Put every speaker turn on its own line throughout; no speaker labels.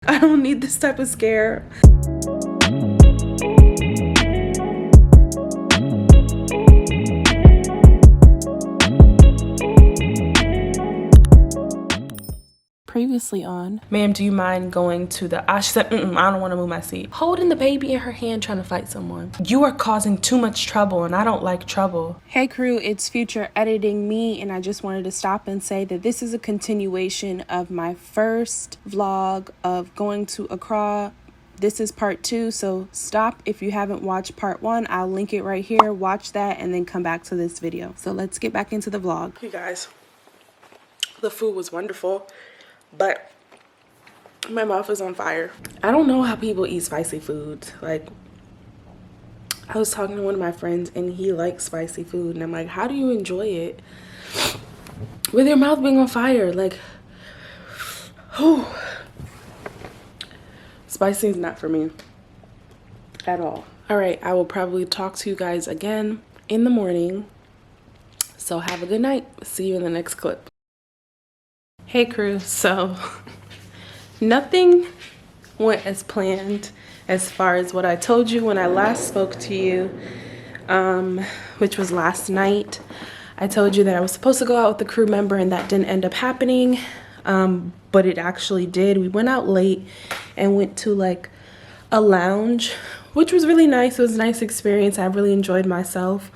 I don't need this type of scare. Previously on, ma'am, do you mind going to the she said, I don't want to move my seat. Holding the baby in her hand trying to fight someone. You are causing too much trouble and I don't like trouble. Hey crew, it's Future editing me, and I just wanted to stop and say that this is a continuation of my first vlog of going to Accra. This is part 2, so stop if you haven't watched part 1. I'll link it right here. Watch that and then come back to this video. So let's get back into the vlog. Hey guys, the food was wonderful, but my mouth is on fire. I don't know how people eat spicy foods. Like, I was talking to one of my friends and he likes spicy food, and I'm like, how do you enjoy it with your mouth being on fire? Like, whew. Spicy is not for me at all. All right, I will probably talk to you guys again in the morning. So have a good night. See you in the next clip. Hey crew, so nothing went as planned as far as what I told you when I last spoke to you, which was last night. I told you that I was supposed to go out with a crew member and that didn't end up happening, but it actually did. We went out late and went to like a lounge, which was really nice. It was a nice experience. I really enjoyed myself.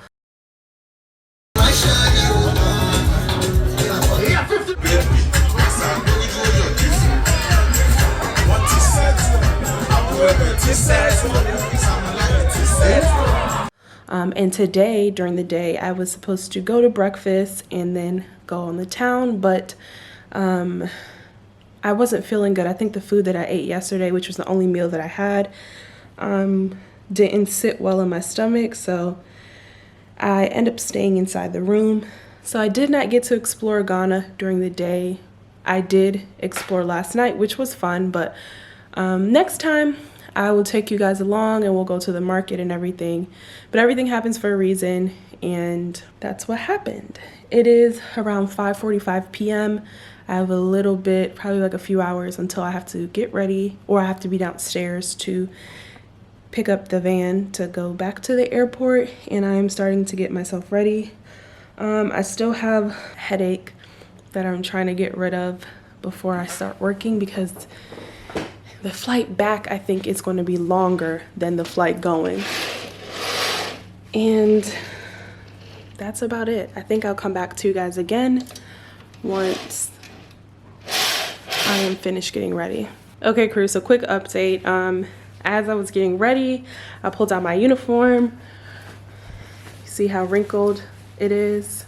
And today, during the day, I was supposed to go to breakfast and then go on the town, but I wasn't feeling good. I think the food that I ate yesterday, which was the only meal that I had, didn't sit well in my stomach, so I ended up staying inside the room. So I did not get to explore Ghana during the day. I did explore last night, which was fun, but next time I will take you guys along and we'll go to the market and everything. But everything happens for a reason, and that's what happened. It is around 5:45 p.m. I have a little bit, probably like a few hours until I have to get ready, or I have to be downstairs to pick up the van to go back to the airport, and I am starting to get myself ready. I still have a headache that I'm trying to get rid of before I start working, because the flight back, I think, is going to be longer than the flight going. And that's about it. I think I'll come back to you guys again once I am finished getting ready. Okay, crew, so quick update. As I was getting ready, I pulled out my uniform. You see how wrinkled it is?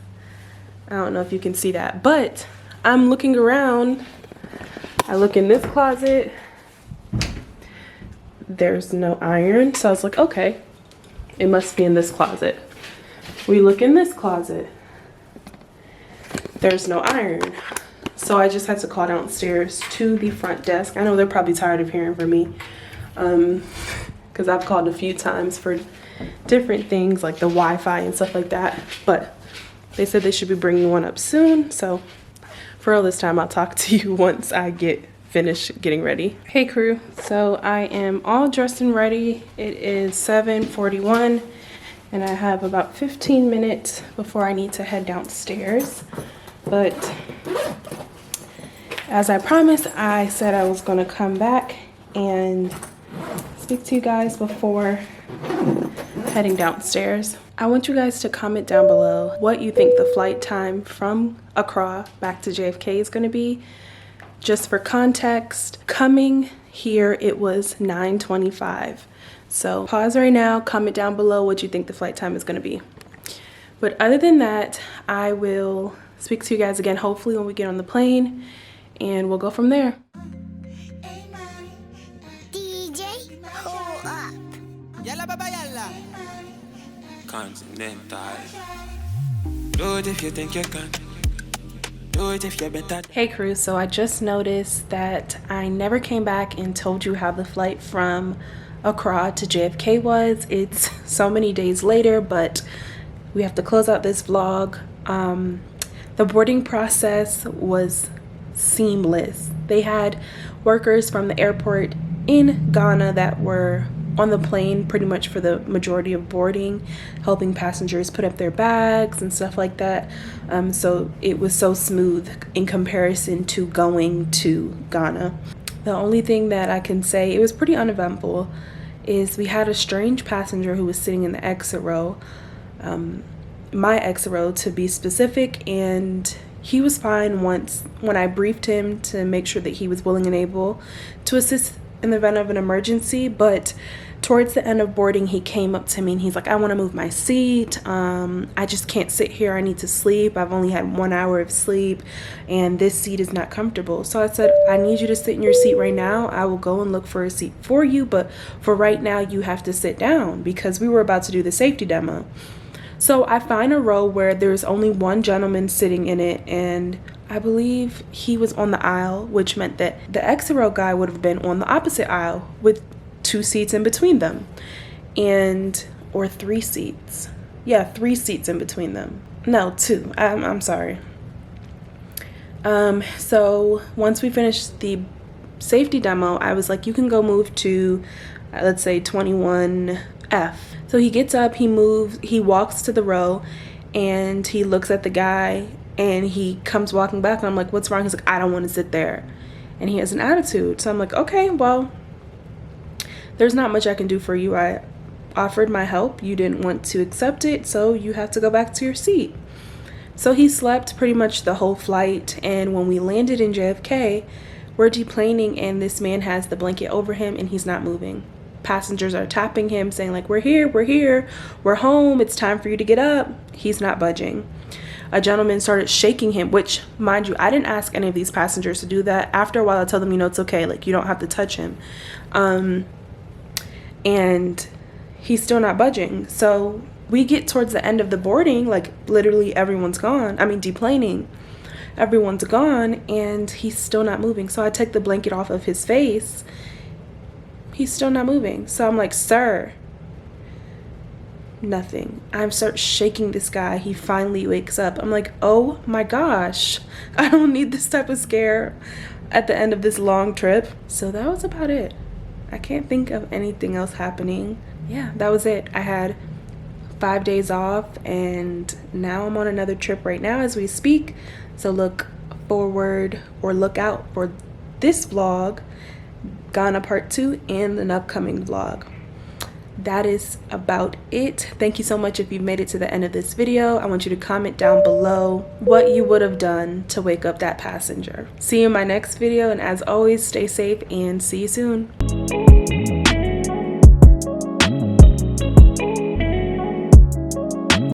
I don't know if you can see that, but I'm looking around. I look in this closet. There's no iron, so I was like, okay, it must be in this closet. We look in this closet. There's no iron. So I just had to call downstairs to the front desk. I know they're probably tired of hearing from me, because I've called a few times for different things like the Wi-Fi and stuff like that, but they said they should be bringing one up soon. So for all this time, I'll talk to you once I get finished getting ready. Hey crew, so I am all dressed and ready. It is 7:41 and I have about 15 minutes before I need to head downstairs. But as I promised, I said I was going to come back and speak to you guys before heading downstairs. I want you guys to comment down below what you think the flight time from Accra back to JFK is going to be. Just for context, coming here it was 9:25. So pause right now, comment down below what you think the flight time is going to be. But other than that, I will speak to you guys again hopefully when we get on the plane, and we'll go from there.
DJ, hold up. Yalla baba yalla. Continental. Do it if you think you can. Do it if you're better.
Hey crew, so I just noticed that I never came back and told you how the flight from Accra to JFK was. It's so many days later, but we have to close out this vlog. The boarding process was seamless. They had workers from the airport in Ghana that were on the plane pretty much for the majority of boarding, helping passengers put up their bags and stuff like that. So it was so smooth in comparison to going to Ghana. The only thing that I can say, it was pretty uneventful, is we had a strange passenger who was sitting in the exit row, my exit row to be specific, and he was fine when I briefed him to make sure that he was willing and able to assist in the event of an emergency. But towards the end of boarding, he came up to me and he's like, I want to move my seat. I just can't sit here. I need to sleep. I've only had 1 hour of sleep and this seat is not comfortable. So I said, I need you to sit in your seat right now. I will go and look for a seat for you. But for right now, you have to sit down, because we were about to do the safety demo. So I find a row where there's only one gentleman sitting in it, and I believe he was on the aisle, which meant that the exit row guy would have been on the opposite aisle with 2 seats in between them, or 3 seats. Yeah, 3 seats in between them. No, 2. I'm sorry. So once we finished the safety demo, I was like, you can go move to, let's say 21F. So he gets up, he walks to the row, and he looks at the guy, and he comes walking back, and I'm like, what's wrong? He's like, I don't want to sit there. And he has an attitude. So I'm like, okay, well, there's not much I can do for you. I offered my help. You didn't want to accept it, so you have to go back to your seat. So he slept pretty much the whole flight, and when we landed in JFK, we're deplaning, and this man has the blanket over him, and he's not moving. Passengers are tapping him, saying like, we're here, we're home, it's time for you to get up. He's not budging. A gentleman started shaking him, which, mind you, I didn't ask any of these passengers to do that. After a while, I tell them, it's okay, like, you don't have to touch him. And he's still not budging. So we get towards the end of the boarding, like literally everyone's gone. Deplaning. Everyone's gone, and he's still not moving. So I take the blanket off of his face. He's still not moving. So I'm like, sir. Nothing. I start shaking this guy. He finally wakes up. I'm like, oh my gosh. I don't need this type of scare at the end of this long trip. So that was about it. I can't think of anything else happening. Yeah, that was it. I had 5 days off, and now I'm on another trip right now as we speak. So look forward, or look out for this vlog, Ghana Part 2, and an upcoming vlog. That is about it. Thank you so much if you've made it to the end of this video. I want you to comment down below what you would have done to wake up that passenger. See you in my next video, and as always, stay safe and see you soon.